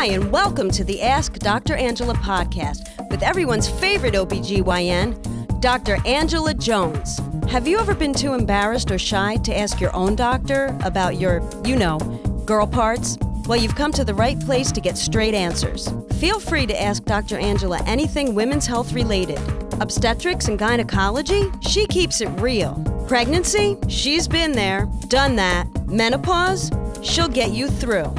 Hi, and welcome to the Ask Dr. Angela podcast with everyone's favorite OBGYN, Dr. Angela Jones. Have you ever been too embarrassed or shy to ask your own doctor about your, girl parts? Well, you've come to the right place to get straight answers. Feel free to ask Dr. Angela anything women's health related. Obstetrics and gynecology? She keeps it real. Pregnancy? She's been there, done that. Menopause? She'll get you through.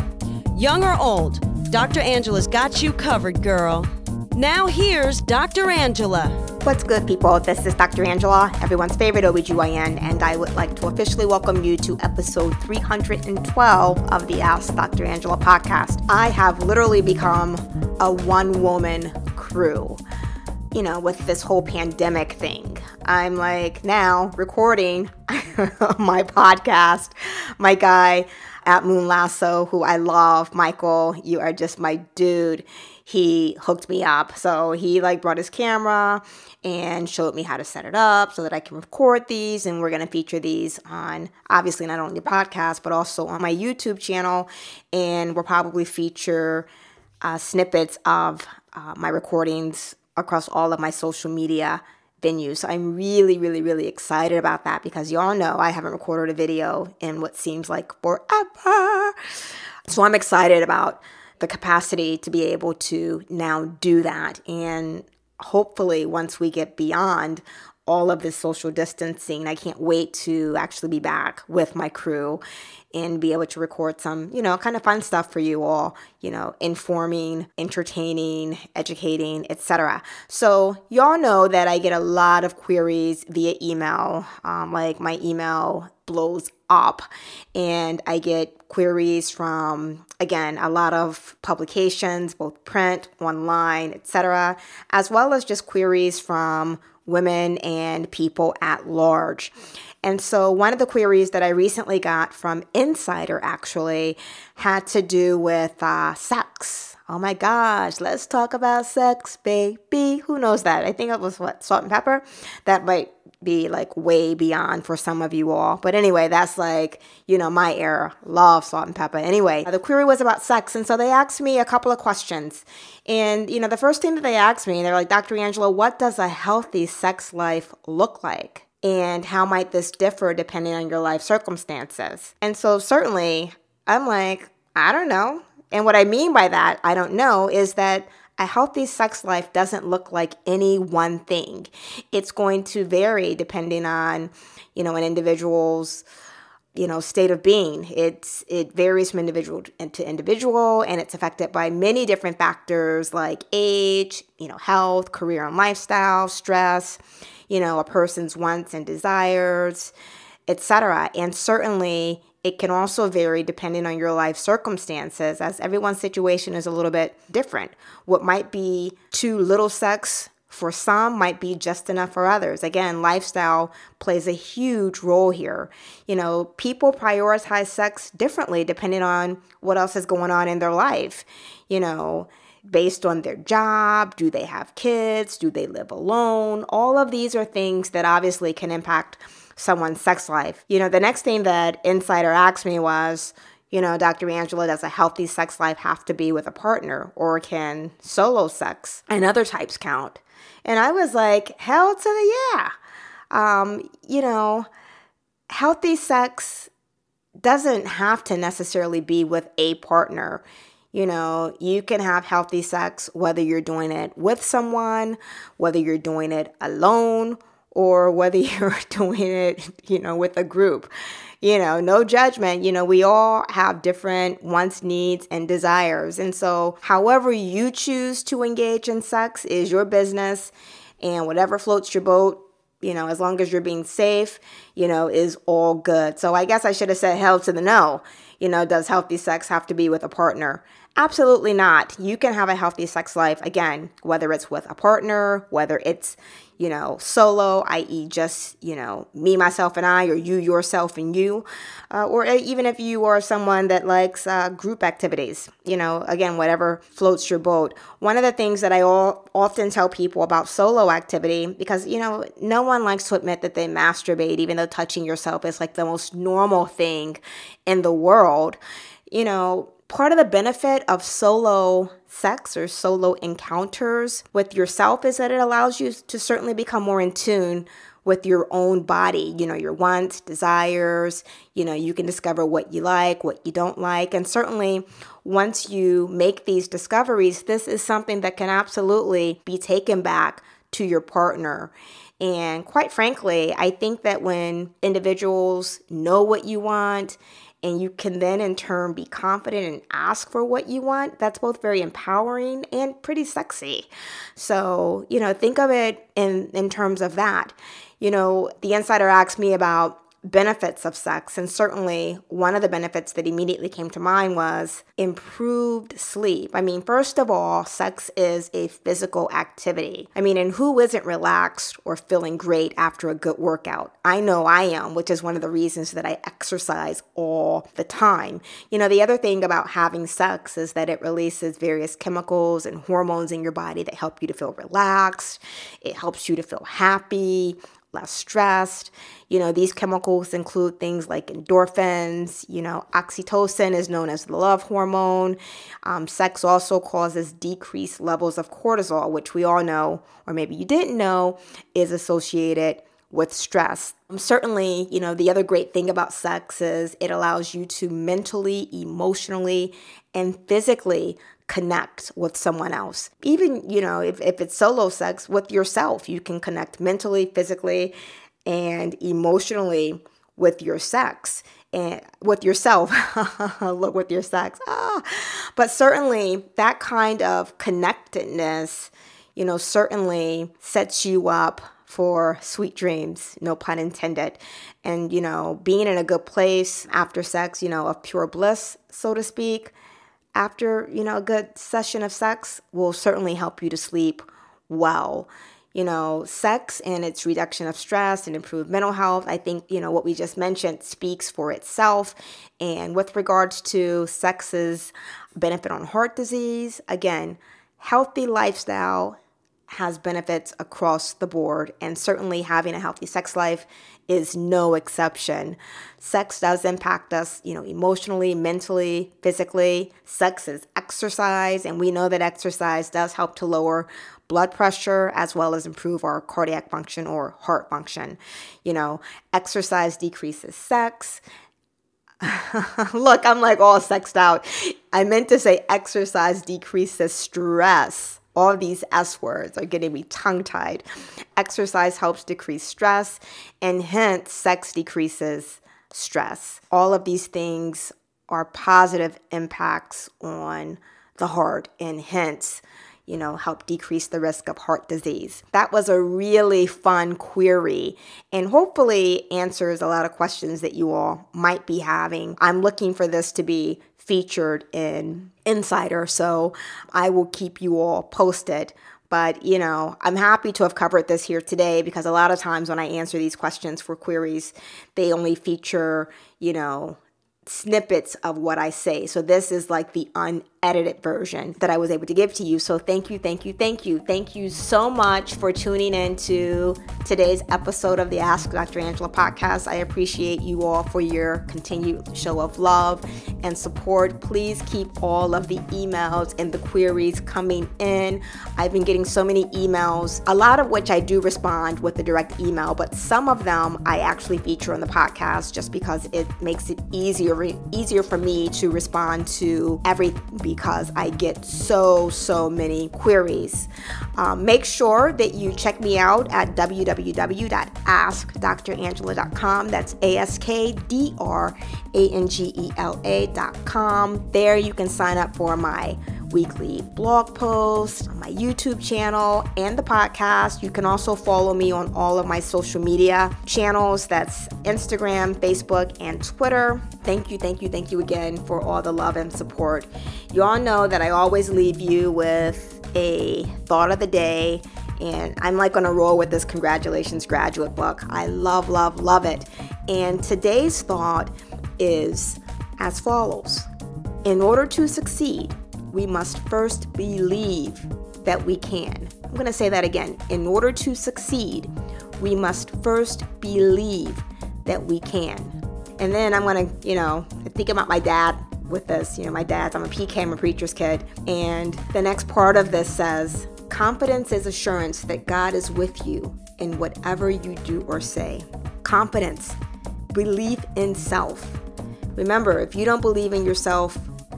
Young or old, Dr. Angela's got you covered, girl. Now here's Dr. Angela. What's good, people? This is Dr. Angela, everyone's favorite OBGYN, and I would like to officially welcome you to episode 312 of the Ask Dr. Angela podcast. I have literally become a one-woman crew, with this whole pandemic thing. I'm now recording my podcast. My guy at Moon Lasso, who I love, Michael, you are just my dude. He hooked me up. So he brought his camera and showed me how to set it up so that I can record these. And we're going to feature these on, obviously, not only the podcast, but also on my YouTube channel. And we'll probably feature snippets of my recordings across all of my social media venues. So I'm really, really, really excited about that because y'all know I haven't recorded a video in what seems like forever. So I'm excited about the capacity to be able to now do that. And hopefully once we get beyond all of this social distancing, I can't wait to actually be back with my crew and be able to record some, kind of fun stuff for you all, informing, entertaining, educating, etc. So y'all know that I get a lot of queries via email. My email blows up and I get queries from, again, a lot of publications, both print, online, etc., as well as just queries from women and people at large. And so one of the queries that I recently got from Insider actually had to do with sex. Oh my gosh, let's talk about sex, baby. Who knows that? I think it was salt and pepper? That might be way beyond for some of you all. But anyway, that's my era. Love salt and pepper. Anyway, the query was about sex. And so they asked me a couple of questions. And, the first thing that they asked me, they're like, Dr. Angela, what does a healthy sex life look like? And how might this differ depending on your life circumstances? And so certainly I'm I don't know. And what I mean by that, I don't know, is that a healthy sex life doesn't look like any one thing. It's going to vary depending on, an individual's, state of being. It varies from individual to individual, and it's affected by many different factors like age, health, career and lifestyle, stress, a person's wants and desires, etc. And certainly it can also vary depending on your life circumstances, as everyone's situation is a little bit different. What might be too little sex for some might be just enough for others. Again, lifestyle plays a huge role here. People prioritize sex differently depending on what else is going on in their life. Based on their job, do they have kids? Do they live alone? All of these are things that obviously can impact someone's sex life. The next thing that Insider asked me was, Dr. Angela, does a healthy sex life have to be with a partner, or can solo sex and other types count? And I was like, hell to the yeah. Healthy sex doesn't have to necessarily be with a partner. You can have healthy sex whether you're doing it with someone, whether you're doing it alone, or whether you're doing it, with a group. No judgment. We all have different wants, needs, and desires. And so however you choose to engage in sex is your business, and whatever floats your boat, as long as you're being safe, is all good. So I guess I should have said hell to the no. Does healthy sex have to be with a partner? Absolutely not. You can have a healthy sex life, again, whether it's with a partner, whether it's, solo, i.e. just, me, myself, and I, or you, yourself, and you, or even if you are someone that likes group activities, again, whatever floats your boat. One of the things that I often tell people about solo activity, because, no one likes to admit that they masturbate, even though touching yourself is the most normal thing in the world, Part of the benefit of solo sex or solo encounters with yourself is that it allows you to certainly become more in tune with your own body, your wants, desires. You can discover what you like, what you don't like. And certainly once you make these discoveries, this is something that can absolutely be taken back to your partner. And quite frankly, I think that when individuals know what you want, and you can then in turn be confident and ask for what you want, that's both very empowering and pretty sexy. So, think of it in terms of that. The insider asked me about benefits of sex, and certainly one of the benefits that immediately came to mind was improved sleep. First of all, sex is a physical activity. And who isn't relaxed or feeling great after a good workout? I know I am, which is one of the reasons that I exercise all the time. The other thing about having sex is that it releases various chemicals and hormones in your body that help you to feel relaxed. It helps you to feel happy, less stressed. These chemicals include things like endorphins. Oxytocin is known as the love hormone. Sex also causes decreased levels of cortisol, which we all know, or maybe you didn't know, is associated with stress. Certainly, the other great thing about sex is it allows you to mentally, emotionally, and physically connect with someone else. Even, if it's solo sex with yourself, you can connect mentally, physically, and emotionally with your sex and with yourself. Look, with your sex. But certainly that kind of connectedness, certainly sets you up for sweet dreams, no pun intended. And, being in a good place after sex, of pure bliss, so to speak, after, a good session of sex will certainly help you to sleep well. Sex and its reduction of stress and improved mental health, I think, what we just mentioned speaks for itself. And with regards to sex's benefit on heart disease, again, healthy lifestyle has benefits across the board, and certainly having a healthy sex life is no exception. Sex does impact us, emotionally, mentally, physically. Sex is exercise, and we know that exercise does help to lower blood pressure as well as improve our cardiac function or heart function. Exercise decreases sex. Look, I'm like all sexed out. I meant to say exercise decreases stress. All these S words are getting me tongue-tied. Exercise helps decrease stress, and hence sex decreases stress. All of these things are positive impacts on the heart, and hence, help decrease the risk of heart disease. That was a really fun query, and hopefully answers a lot of questions that you all might be having. I'm looking for this to be featured in Insider, so I will keep you all posted. But, I'm happy to have covered this here today because a lot of times when I answer these questions for queries, they only feature, snippets of what I say. So this is like the unedited version that I was able to give to you. So thank you. Thank you so much for tuning in to today's episode of the Ask Dr. Angela podcast. I appreciate you all for your continued show of love and support. Please keep all of the emails and the queries coming in. I've been getting so many emails, a lot of which I do respond with the direct email, but some of them I actually feature on the podcast just because it makes it easier for me to respond to everything because I get so many queries. Make sure that you check me out at www.askdrangela.com. That's AskDrangela.com. There you can sign up for my weekly blog posts, my YouTube channel, and the podcast. You can also follow me on all of my social media channels. That's Instagram, Facebook, and Twitter. Thank you again for all the love and support. You all know that I always leave you with a thought of the day, and I'm like on a roll with this Congratulations Graduate book. I love it. And today's thought is as follows. In order to succeed, we must first believe that we can. I'm going to say that again. In order to succeed, we must first believe that we can. And then I'm going to, think about my dad with this. You know, I'm a PK, I'm a preacher's kid. And the next part of this says, confidence is assurance that God is with you in whatever you do or say. Confidence, belief in self. Remember, if you don't believe in yourself,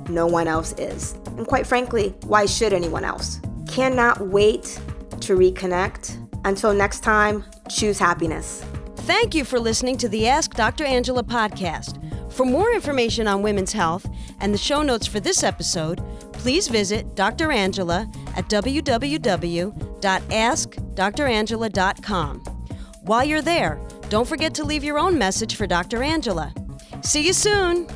no one else is. And quite frankly, why should anyone else? Cannot wait to reconnect. Until next time, choose happiness. Thank you for listening to the Ask Dr. Angela podcast. For more information on women's health and the show notes for this episode, please visit Dr. Angela at www.askdrangela.com. While you're there, don't forget to leave your own message for Dr. Angela. See you soon!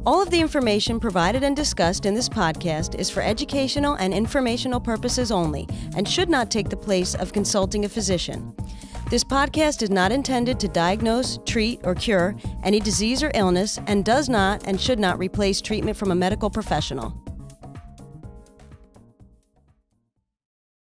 All of the information provided and discussed in this podcast is for educational and informational purposes only and should not take the place of consulting a physician. This podcast is not intended to diagnose, treat, or cure any disease or illness and does not and should not replace treatment from a medical professional.